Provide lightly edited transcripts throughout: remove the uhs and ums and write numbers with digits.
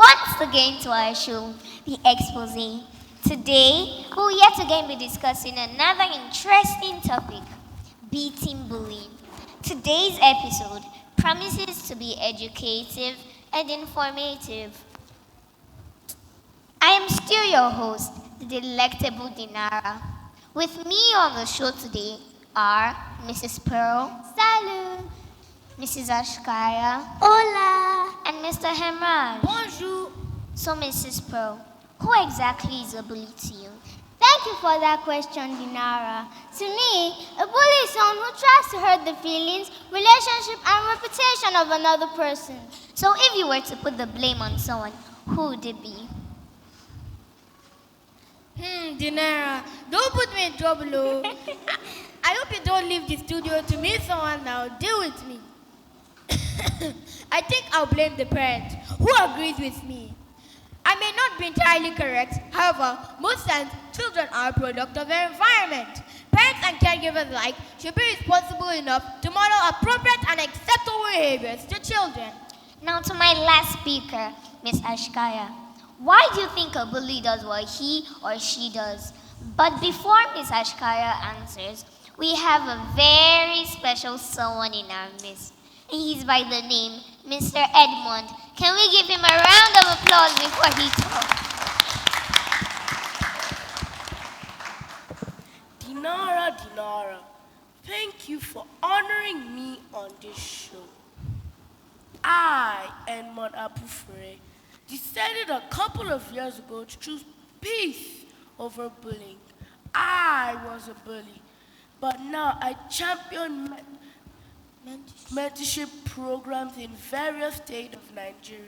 once again to our show, The Expose. Today, we'll yet again be discussing another interesting topic, beating bullying. Today's episode promises to be educative and informative. I am still your host, the delectable Dinara. With me on the show today are Mrs. Pearl, Salut, Mrs. Ashkaya, Hola, and Mr. Hemraj. Bonjour. So, Mrs. Pearl, who exactly is a bully to you? Thank you for that question, Dinara. To me, a bully is someone who tries to hurt the feelings, relationship, and reputation of another person. So, if you were to put the blame on someone, who would it be? Dinara, don't put me in trouble, oh. I hope you don't leave the studio to meet someone that will deal with me. I think I'll blame the parent who agrees with me. I may not be entirely correct. However, most times, children are a product of their environment. Parents and caregivers alike should be responsible enough to model appropriate and acceptable behaviors to children. Now to my last speaker, Miss Ashkaya. Why do you think a bully does what he or she does? But before Miss Ashkaya answers, we have a very special someone in our midst. And he's by the name Mr. Edmond. Can we give him a round of applause before he talks? Dinara, thank you for honoring me on this show. I, Edmond Apufure, decided a couple of years ago to choose peace over bullying. I was a bully, but now I champion mentorship programs in various states of Nigeria.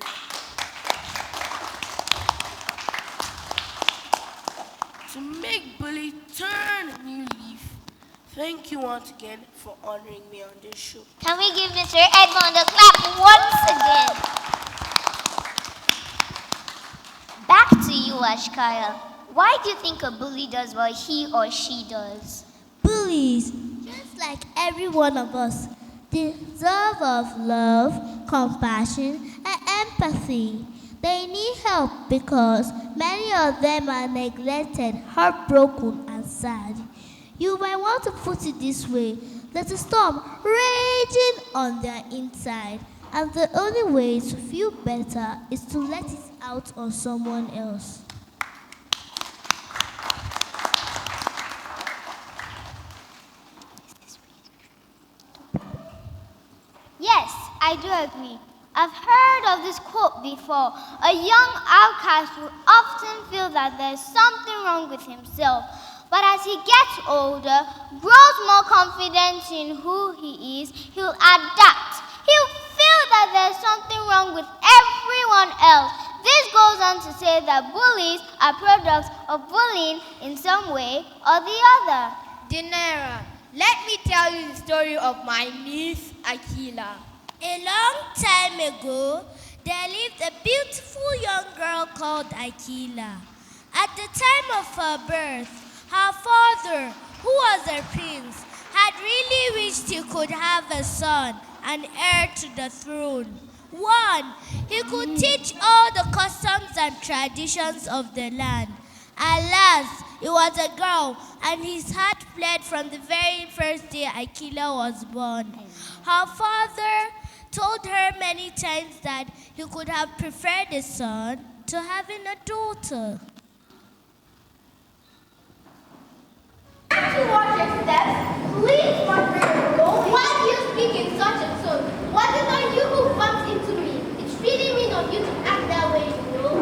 To make bully turn a new leaf. Thank you once again for honoring me on this show. Can we give Mr. Edmond a clap once again? Back to you, Ashkaya. Why do you think a bully does what he or she does? Bullies, just like every one of us, deserve of love, compassion, and empathy. They need help because many of them are neglected, heartbroken, and sad. You might want to put it this way: there's a storm raging on their inside, and the only way to feel better is to let it out on someone else. Yes, I do agree. I've heard of this quote before. A young outcast will often feel that there's something wrong with himself. But as he gets older, grows more confident in who he is, he'll adapt. He'll feel that there's something wrong with everyone else. This goes on to say that bullies are products of bullying in some way or the other. Dinara, let me tell you the story of my niece, Akila. A long time ago, there lived a beautiful young girl called Akila. At the time of her birth, her father, who was a prince, had really wished he could have a son, an heir to the throne. One, he could teach all the customs and traditions of the land. Alas, it was a girl, and his heart bled from the very first day Akila was born. Her father told her many times that he could have preferred a son to having a daughter. Can't you watch your steps? Please watch where you're going. Why do you speak in such a tone? Was it not you who bumped into me? It's really mean of you to act that way, you know.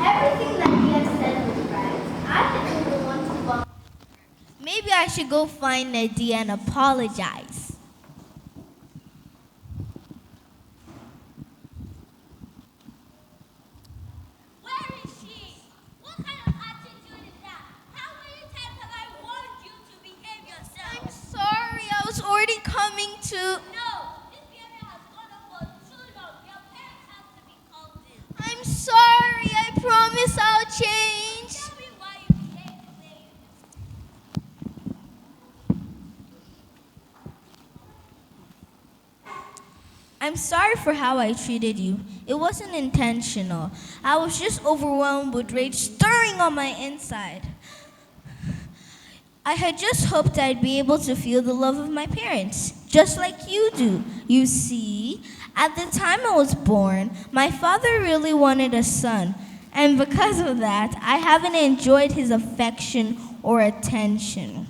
Everything that you have said was right. I didn't even want to bump. Maybe I should go find Nadia and apologize. Where is she? What kind of attitude is that? How many times have I warned you to behave yourself? I'm sorry, I was already coming to... No, this behavior has gone on for too long. Your parents have to be called in. I'm sorry, I promise I'll change. Tell me why you behave the way you do. I'm sorry for how I treated you. It wasn't intentional. I was just overwhelmed with rage stirring on my inside. I had just hoped I'd be able to feel the love of my parents, just like you do. You see, at the time I was born, my father really wanted a son, and because of that, I haven't enjoyed his affection or attention.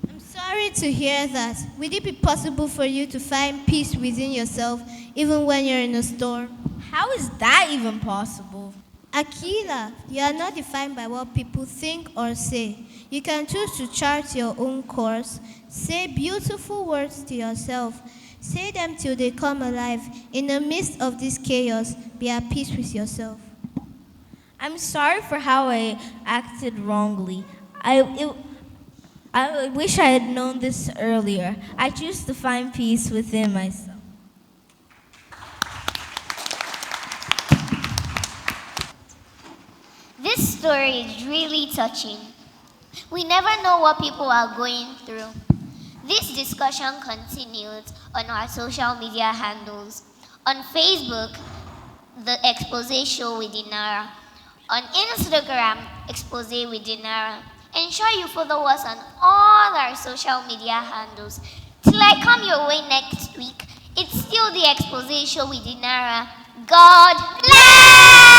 I'm sorry to hear that. Would it be possible for you to find peace within yourself even when you're in a storm? How is that even possible? Akila, you are not defined by what people think or say. You can choose to chart your own course. Say beautiful words to yourself. Say them till they come alive. In the midst of this chaos, be at peace with yourself. I'm sorry for how I acted wrongly. I wish I had known this earlier. I choose to find peace within myself. This story is really touching. We never know what people are going through. This discussion continues on our social media handles. On Facebook, The Expose Show with Dinara. On Instagram, Expose with Dinara. Ensure you follow us on all our social media handles. Till I come your way next week, it's still The Expose Show with Dinara. God bless!